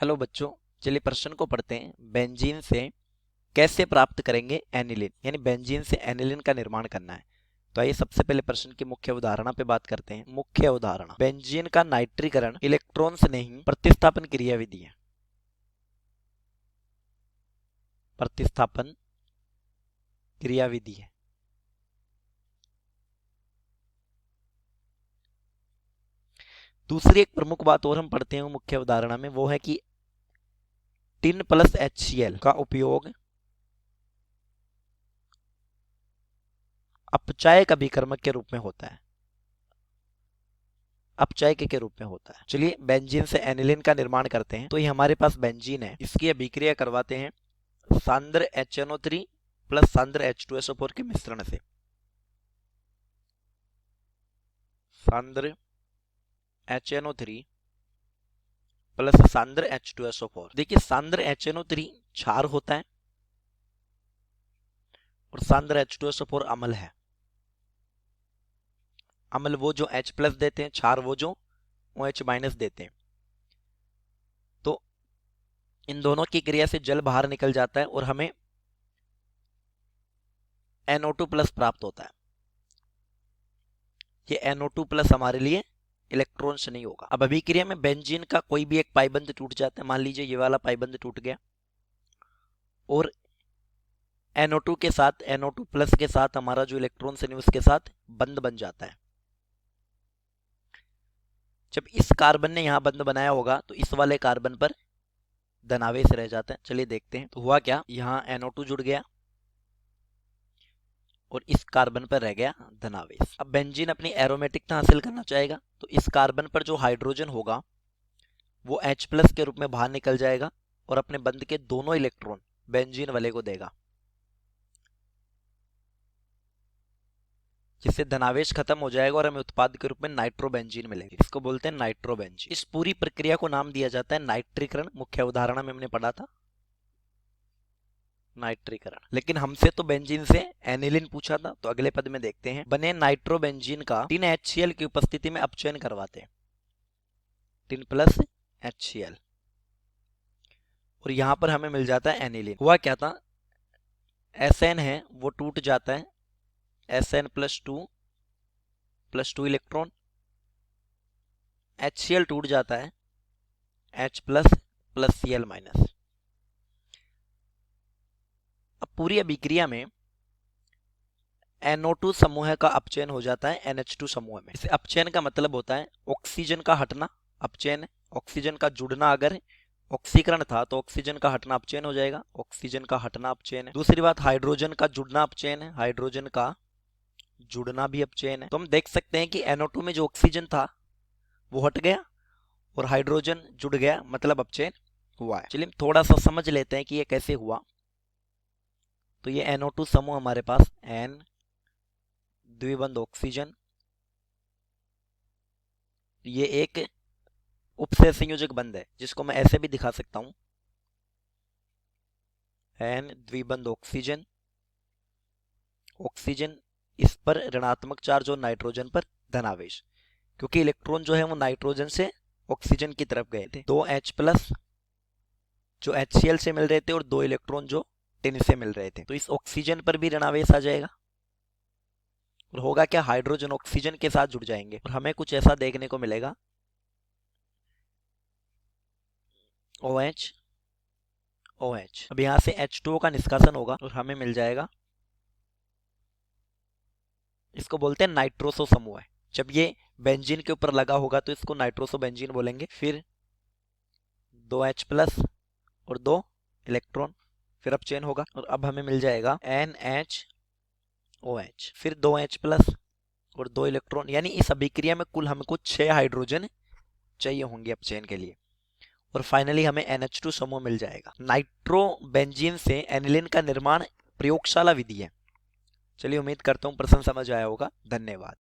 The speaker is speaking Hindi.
हेलो बच्चों, चलिए प्रश्न को पढ़ते हैं। बेंजीन से कैसे प्राप्त करेंगे एनिलीन, यानी बेंजीन से एनिलीन का निर्माण करना है। तो आइए सबसे पहले प्रश्न की मुख्य उदाहरण पे बात करते हैं। मुख्य उदाहरण, बेंजीन का नाइट्रीकरण इलेक्ट्रॉन से नहीं प्रतिस्थापन क्रियाविधि है। प्रतिस्थापन क्रियाविधि है। दूसरी एक प्रमुख बात और हम पढ़ते हैं मुख्य उदाहरण में, वो है कि टिन प्लस HCl का उपयोग अपचायक अभिकर्मक के रूप में होता है। अपचायक के रूप में होता है। चलिए बेंजीन से एनिलीन का निर्माण करते हैं। तो ये हमारे पास बेंजीन है, इसकी अभिक्रिया करवाते हैं सांद्र HNO3 प्लस सांद्र H2SO4 के मिश्रण से। सांद्र HNO3 प्लस सांद्र H2SO4। देखिए सांद्र HNO3 क्षार होता है और सांद्र H2SO4 अम्ल है। अम्ल वो जो H प्लस देते हैं, क्षार वो जो OH माइनस देते हैं। तो इन दोनों की क्रिया से जल बाहर निकल जाता है और हमें NO2 प्लस प्राप्त होता है। ये NO2 प्लस हमारे लिए इलेक्ट्रॉन से नहीं होगा। अब अभिक्रिया में बेंजीन का कोई भी एक पाइबंध टूट जाता है। मान लीजिए ये वाला पाइबंध टूट गया और NO2 के साथ, NO2 प्लस के साथ हमारा जो इलेक्ट्रॉन है उसके साथ बंध बन जाता है। जब इस कार्बन ने यहां बंध बनाया होगा तो इस वाले कार्बन पर धनावेश रह जाता है। चलिए देखते हैं। तो हुआ क्या, यहाँ NO2 जुड़ गया और इस कार्बन पर रह गया धनावेश। अब बेंजीन अपनी एरोमेटिकता हासिल करना चाहेगा तो इस कार्बन पर जो हाइड्रोजन होगा वो H प्लस के रूप में बाहर निकल जाएगा और अपने बंध के दोनों इलेक्ट्रॉन बेंजीन वाले को देगा, जिससे धनावेश खत्म हो जाएगा और हमें उत्पाद के रूप में नाइट्रोबेंजीन मिलेगी। इसको बोलते हैं नाइट्रोबेंजीन। इस पूरी प्रक्रिया को नाम दिया जाता है नाइट्रीकरण। मुख्य उदाहरण में हमने पढ़ा था नाइट्रीकरण। लेकिन हमसे तो बेंजीन से एनिलीन पूछा था, तो अगले पद में देखते हैं। बने नाइट्रोबेंजीन का टिन HCl की उपस्थिति में अपचयन करवाते हैं, टिन प्लस HCl, और यहां पर हमें मिल जाता है एनिलीन। हुआ क्या था, SN है वो टूट जाता है, SN plus two electron. HCl टूट जाता है, H plus plus Cl minus. अब पूरी अभिक्रिया में NO2 समूह का अपचयन हो जाता है NH2 समूह में। इस अपचयन का मतलब होता है ऑक्सीजन का हटना अपचयन है, ऑक्सीजन का जुड़ना अगर ऑक्सीकरण था तो ऑक्सीजन का हटना अपचयन हो जाएगा, ऑक्सीजन का हटना अपचयन है। दूसरी बात, हाइड्रोजन का जुड़ना अपचयन है, हाइड्रोजन का जुड़ना भी अपचयन है। तो हम देख सकते हैं कि NO2 में जो ऑक्सीजन था वो हट गया और हाइड्रोजन जुड़ गया, मतलब अपचयन हुआ है। चलिए थोड़ा सा समझ लेते हैं कि ये कैसे हुआ। तो ये NO2 समूह हमारे पास N द्विबंध ऑक्सीजन, ये एक उपसह संयोजक बंध है जिसको मैं ऐसे भी दिखा सकता हूं, N द्विबंध ऑक्सीजन, ऑक्सीजन इस पर ऋणात्मक चार्ज और नाइट्रोजन पर धनावेश, क्योंकि इलेक्ट्रॉन जो है वो नाइट्रोजन से ऑक्सीजन की तरफ गए थे। 2 H प्लस जो HCl से मिल रहे थे और 2 इलेक्ट्रॉन जो टिन से मिल रहे थे। तो इस ऑक्सीजन पर भी ऋणावेश आ जाएगा और होगा क्या, हाइड्रोजन ऑक्सीजन के साथ जुड़ जाएंगे और हमें कुछ ऐसा देखने को मिलेगा, OH OH। अब यहां से H2O का निष्कासन होगा और हमें मिल जाएगा, इसको बोलते हैं नाइट्रोसो समूह है। जब ये बेंजीन के ऊपर लगा होगा तो इसको नाइट्रोसो बेंजीन बोलेंगे। फिर 2 H प्लस और 2 इलेक्ट्रॉन, फिर अपचयन होगा और अब हमें मिल जाएगा NHOH, फिर 2 H प्लस और 2 इलेक्ट्रॉन, यानी इस अभिक्रिया में कुल हमको 6 हाइड्रोजन चाहिए होंगे अपचयन के लिए और फाइनली हमें NH2 समूह मिल जाएगा। नाइट्रोबेंजीन से एनिलीन का निर्माण प्रयोगशाला विधि है। चलिए उम्मीद करता हूं प्रश्न समझ आया होगा। धन्यवाद।